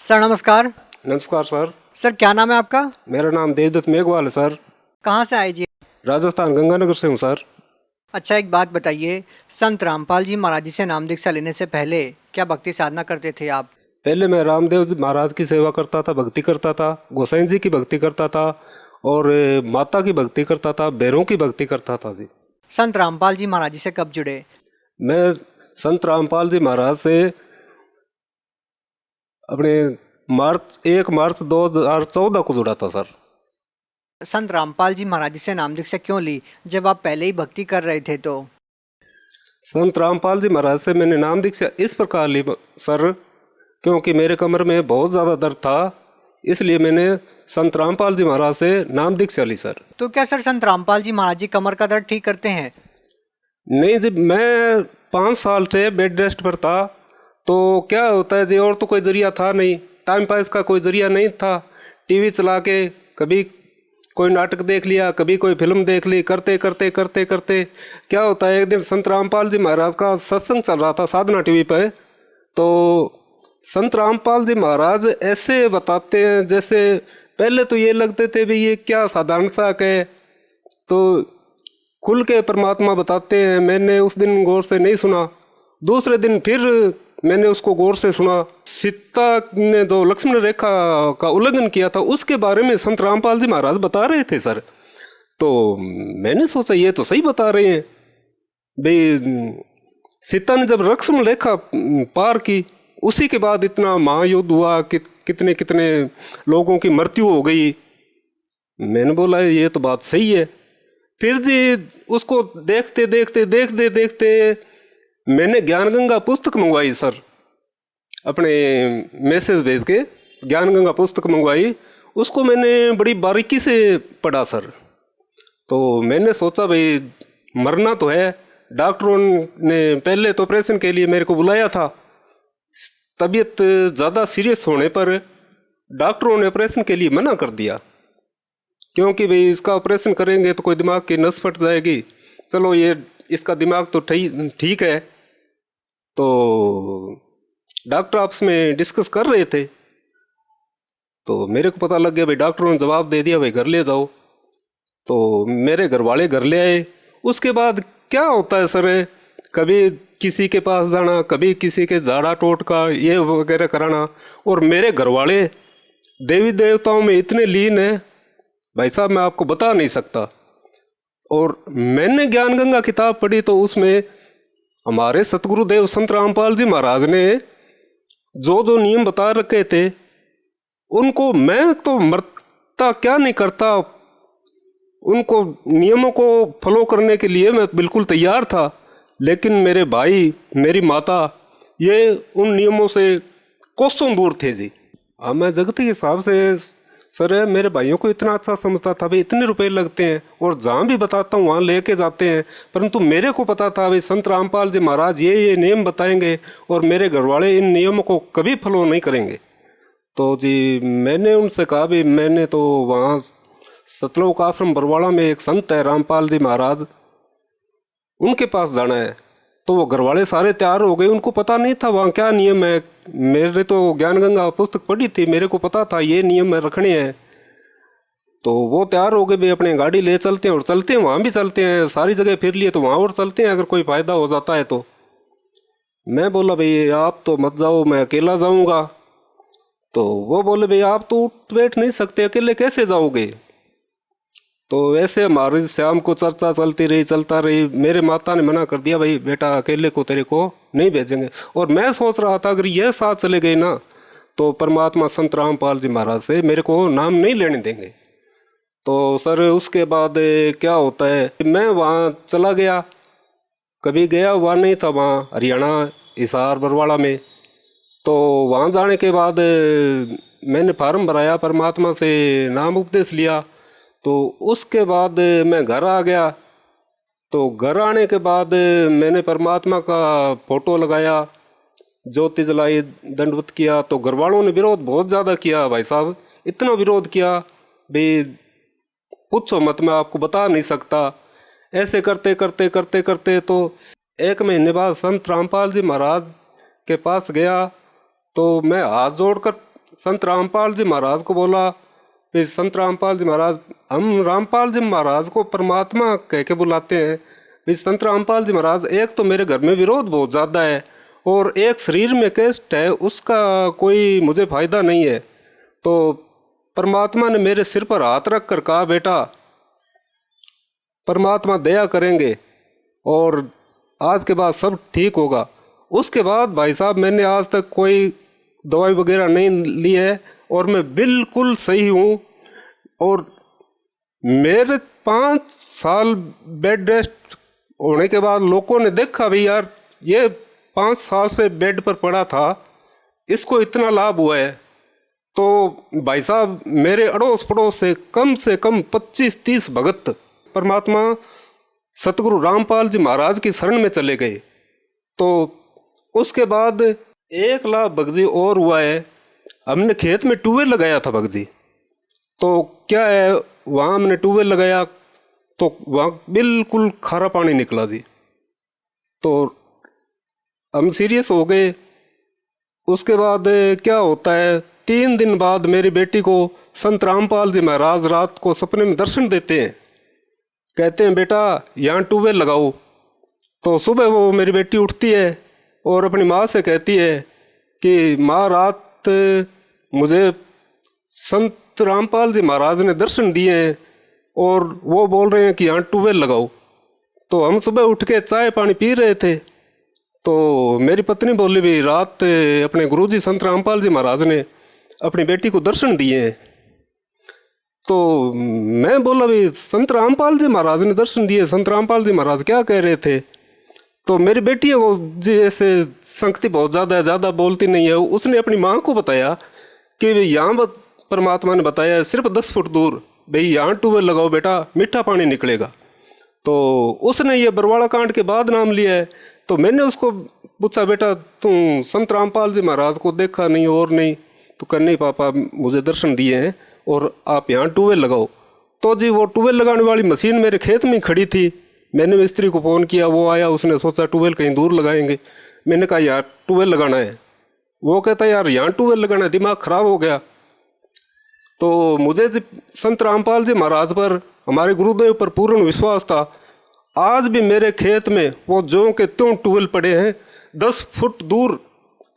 Sir नमस्कार। नमस्कार sir. Sir क्या नाम है आपका? मेरा नाम देवदत्त मेघवाल है सर। कहाँ से आए जी? राजस्थान गंगानगर से हूँ सर। अच्छा, एक बात बताइए, संत रामपाल जी महाराज जी से नाम दीक्षा लेने से पहले क्या भक्ति साधना करते थे आप? पहले मैं रामदेव जी महाराज की सेवा करता था, भक्ति करता था, गोसाई जी की भक्ति करता था और माता की भक्ति करता था, भैरों की भक्ति करता था जी। संत रामपाल जी महाराज जी से कब जुड़े? मैं संत रामपाल जी महाराज से अपने 1 मार्च 2014 को जुड़ा था सर। संत रामपाल जी महाराज जी से नाम दीक्षा क्यों ली जब आप पहले ही भक्ति कर रहे थे तो? संत रामपाल जी महाराज से मैंने नाम दीक्षा इस प्रकार ली सर, क्योंकि मेरे कमर में बहुत ज़्यादा दर्द था, इसलिए मैंने संत रामपाल जी महाराज से नाम दीक्षा ली सर। तो क्या सर संत रामपाल जी महाराज जी कमर का दर्द ठीक करते हैं? नहीं जी, मैं 5 साल से बेड रेस्ट पर था। तो क्या होता है जी, और तो कोई जरिया था नहीं, टाइम पास का कोई जरिया नहीं था। टीवी चला के कभी कोई नाटक देख लिया, कभी कोई फिल्म देख ली, करते करते करते करते क्या होता है, एक दिन संत रामपाल जी महाराज का सत्संग चल रहा था साधना टीवी पे। तो संत रामपाल जी महाराज ऐसे बताते हैं जैसे पहले तो ये लगते थे भी ये क्या साधारण सा है, तो खुल के परमात्मा बताते हैं। मैंने उस दिन गौर से नहीं सुना, दूसरे दिन फिर मैंने उसको गौर से सुना। सीता ने जो लक्ष्मण रेखा का उल्लंघन किया था उसके बारे में संत रामपाल जी महाराज बता रहे थे सर। तो मैंने सोचा ये तो सही बता रहे हैं भाई, सीता ने जब लक्ष्मण रेखा पार की उसी के बाद इतना महायुद्ध हुआ कि कितने कितने लोगों की मृत्यु हो गई। मैंने बोला ये तो बात सही है। फिर जी उसको देखते देखते देखते देखते मैंने ज्ञान गंगा पुस्तक मंगवाई सर, अपने मैसेज भेज के ज्ञान गंगा पुस्तक मंगवाई। उसको मैंने बड़ी बारीकी से पढ़ा सर। तो मैंने सोचा भाई मरना तो है, डॉक्टरों ने पहले तो ऑपरेशन के लिए मेरे को बुलाया था। तबीयत ज़्यादा सीरियस होने पर डॉक्टरों ने ऑपरेशन के लिए मना कर दिया, क्योंकि भाई इसका ऑपरेशन करेंगे तो कोई दिमाग की नस फट जाएगी। चलो ये इसका दिमाग तो ठीक है। तो डॉक्टर आपस में डिस्कस कर रहे थे, तो मेरे को पता लग गया भाई, डॉक्टरों ने जवाब दे दिया भाई घर ले जाओ। तो मेरे घर वाले घर ले आए। उसके बाद क्या होता है सर, कभी किसी के पास जाना, कभी किसी के झाड़ा टोटका ये वगैरह कराना, और मेरे घर वाले देवी देवताओं में इतने लीन हैं भाई साहब, मैं आपको बता नहीं सकता। और मैंने ज्ञान गंगा किताब पढ़ी तो उसमें हमारे सतगुरुदेव संत रामपाल जी महाराज ने जो जो नियम बता रखे थे उनको मैं तो मरता क्या नहीं करता, उनको नियमों को फॉलो करने के लिए मैं बिल्कुल तैयार था। लेकिन मेरे भाई, मेरी माता, ये उन नियमों से कोसों दूर थे जी। हाँ, मैं जगत के हिसाब से सर मेरे भाइयों को इतना अच्छा समझता था भाई, इतने रुपए लगते हैं और जहाँ भी बताता हूँ वहाँ लेके जाते हैं। परंतु मेरे को पता था भाई संत रामपाल जी महाराज ये नियम बताएंगे और मेरे घर वाले इन नियमों को कभी फॉलो नहीं करेंगे। तो जी मैंने उनसे कहा भाई, मैंने तो वहाँ सतलोक आश्रम बरवाड़ा में एक संत है रामपाल जी महाराज, उनके पास जाना है। तो वो घर वाले सारे तैयार हो गए, उनको पता नहीं था वहाँ क्या नियम है। मेरे तो ज्ञान गंगा पुस्तक पढ़ी थी, मेरे को पता था ये नियम रखने हैं। तो वो तैयार हो गए भाई, अपने गाड़ी ले चलते हैं और चलते हैं, वहाँ भी चलते हैं, सारी जगह फिर लिए तो वहाँ और चलते हैं अगर कोई फ़ायदा हो जाता है तो। मैं बोला भाई आप तो मत जाओ, मैं अकेला जाऊँगा। तो वो बोले भाई आप तो उठ बैठ नहीं सकते, अकेले कैसे जाओगे। तो ऐसे हमारी शाम को चर्चा चलता रही। मेरे माता ने मना कर दिया भाई बेटा अकेले को तेरे को नहीं भेजेंगे। और मैं सोच रहा था अगर यह साथ चले गए ना तो परमात्मा संत रामपाल जी महाराज से मेरे को नाम नहीं लेने देंगे। तो सर उसके बाद क्या होता है, मैं वहाँ चला गया, कभी गया हुआ नहीं था वहाँ हरियाणा हिसार बरवाड़ा में। तो वहाँ जाने के बाद मैंने फार्म भराया, परमात्मा से नाम उपदेश लिया। तो उसके बाद मैं घर आ गया। तो घर आने के बाद मैंने परमात्मा का फोटो लगाया, ज्योति जलाई, दंडवत किया। तो घर वालों ने विरोध बहुत ज़्यादा किया भाई साहब, इतना विरोध किया भाई पूछो मत, मैं आपको बता नहीं सकता। ऐसे करते करते करते करते तो 1 महीने बाद संत रामपाल जी महाराज के पास गया। तो मैं हाथ जोड़कर संत रामपाल जी महाराज को बोला। फिर संत रामपाल जी महाराज, हम रामपाल जी महाराज को परमात्मा कह के बुलाते हैं। फिर संत रामपाल जी महाराज, एक तो मेरे घर में विरोध बहुत ज़्यादा है और एक शरीर में कष्ट है, उसका कोई मुझे फ़ायदा नहीं है। तो परमात्मा ने मेरे सिर पर हाथ रख कर कहा, बेटा परमात्मा दया करेंगे और आज के बाद सब ठीक होगा। उसके बाद भाई साहब मैंने आज तक कोई दवाई वगैरह नहीं ली है और मैं बिल्कुल सही हूँ। और मेरे 5 साल बेड रेस्ट होने के बाद लोगों ने देखा भी, यार ये 5 साल से बेड पर पड़ा था, इसको इतना लाभ हुआ है। तो भाई साहब मेरे अड़ोस पड़ोस से कम 25-30 भगत परमात्मा सतगुरु रामपाल जी महाराज की शरण में चले गए। तो उसके बाद 1 लाख भगजी और हुआ है। हमने खेत में ट्यूबवेल लगाया था भगजी, तो क्या है वहाँ हमने ट्यूबवेल लगाया तो वहाँ बिल्कुल खारा पानी निकला जी। तो हम सीरियस हो गए। उसके बाद क्या होता है, 3 दिन बाद मेरी बेटी को संत रामपाल जी महाराज रात को सपने में दर्शन देते हैं, कहते हैं बेटा यहाँ ट्यूबवेल लगाओ। तो सुबह वो मेरी बेटी उठती है और अपनी माँ से कहती है कि माँ रात मुझे संत रामपाल जी महाराज ने दर्शन दिए हैं और वो बोल रहे हैं कि यहाँ ट्यूबवेल लगाओ। तो हम सुबह उठ के चाय पानी पी रहे थे, तो मेरी पत्नी बोली भी रात अपने गुरुजी संत रामपाल जी महाराज ने अपनी बेटी को दर्शन दिए हैं। तो मैं बोला भी संत रामपाल जी महाराज ने दर्शन दिए, संत रामपाल जी महाराज क्या कह रहे थे? तो मेरी बेटी है वो जी ऐसे संगति बहुत ज़्यादा बोलती नहीं है, उसने अपनी माँ को बताया कि यहाँ परमात्मा ने बताया सिर्फ 10 फुट दूर भाई यहाँ ट्यूबवेल लगाओ बेटा, मीठा पानी निकलेगा। तो उसने ये बरवाड़ा कांड के बाद नाम लिया है। तो मैंने उसको पूछा बेटा तुम संत रामपाल जी महाराज को देखा नहीं और नहीं? तो कर नहीं पापा मुझे दर्शन दिए हैं और आप यहाँ ट्यूबवेल लगाओ। तो जी वो ट्यूबवेल लगाने वाली मशीन मेरे खेत में खड़ी थी। मैंने मिस्त्री को फ़ोन किया, वो आया, उसने सोचा ट्यूबवेल कहीं दूर लगाएंगे। मैंने कहा यार ट्यूबवेल लगाना है। वो कहता यार यहाँ ट्यूबवेल लगाना है, दिमाग ख़राब हो गया। तो मुझे संत रामपाल जी महाराज पर, हमारे गुरुदेव पर पूर्ण विश्वास था। आज भी मेरे खेत में वो ज्यों के त्यों ट्यूबवेल पड़े हैं। 10 फुट दूर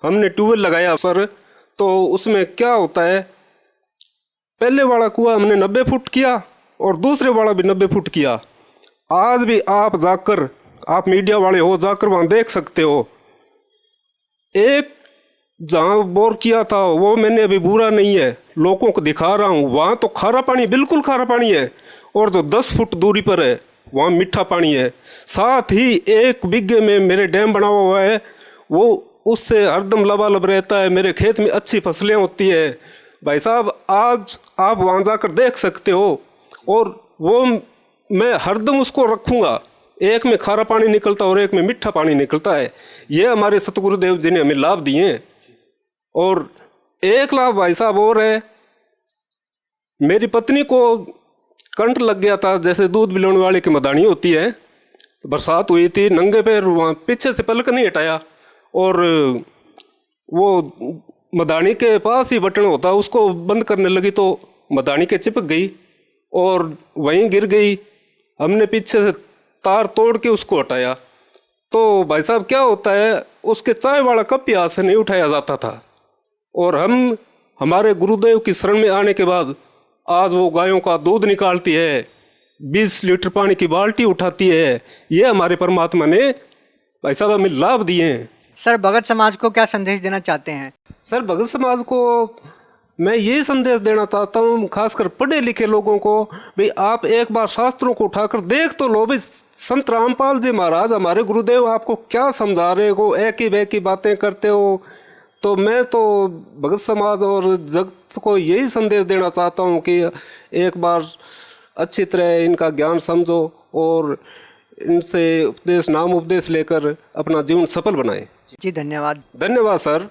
हमने ट्यूबवेल लगाया सर। तो उसमें क्या होता है, पहले वाला कुआं हमने 90 फुट किया और दूसरे वाला भी 90 फुट किया। आज भी आप जाकर, आप मीडिया वाले हो, जाकर वहाँ देख सकते हो। एक जहाँ बोर किया था वो मैंने अभी बुरा नहीं है, लोगों को दिखा रहा हूँ। वहाँ तो खारा पानी, बिल्कुल खारा पानी है, और जो 10 फुट दूरी पर है वहाँ मीठा पानी है। साथ ही 1 बीघे में मेरे डैम बना हुआ है, वो उससे हरदम लबालब रहता है। मेरे खेत में अच्छी फसलें होती है। भाई साहब आज आप वहाँ जाकर देख सकते हो, और वो मैं हरदम उसको रखूँगा। एक में खारा पानी निकलता और एक में मीठा पानी निकलता है। ये हमारे सतगुरुदेव जी ने हमें लाभ दिए हैं। और एक लाभ भाई साहब और है, मेरी पत्नी को करंट लग गया था, जैसे दूध पिलाने वाले की मदानी होती है। तो बरसात हुई थी, नंगे पैर वहाँ पीछे से पलक नहीं हटाया और वो मदानी के पास ही बटन होता, उसको बंद करने लगी तो मदानी के चिपक गई और वहीं गिर गई। हमने पीछे से तार तोड़ के उसको हटाया। तो भाई साहब क्या होता है, उसके चाय वाला कप ही हाथ से नहीं उठाया जाता था। और हम हमारे गुरुदेव की शरण में आने के बाद आज वो गायों का दूध निकालती है, 20 लीटर पानी की बाल्टी उठाती है। ये हमारे परमात्मा ने भाई साहब हमें लाभ दिए हैं। सर भगत समाज को क्या संदेश देना चाहते हैं? सर भगत समाज को मैं ये संदेश देना चाहता हूँ, खासकर पढ़े लिखे लोगों को, भाई आप एक बार शास्त्रों को उठाकर देख तो लो। भाई संत रामपाल जी महाराज हमारे गुरुदेव आपको क्या समझा रहे हो, एक ही की बातें करते हो। तो मैं तो भगत समाज और जगत को यही संदेश देना चाहता हूँ कि एक बार अच्छी तरह इनका ज्ञान समझो और इनसे उपदेश नाम उपदेश लेकर अपना जीवन सफल बनाएं। जी धन्यवाद। धन्यवाद सर।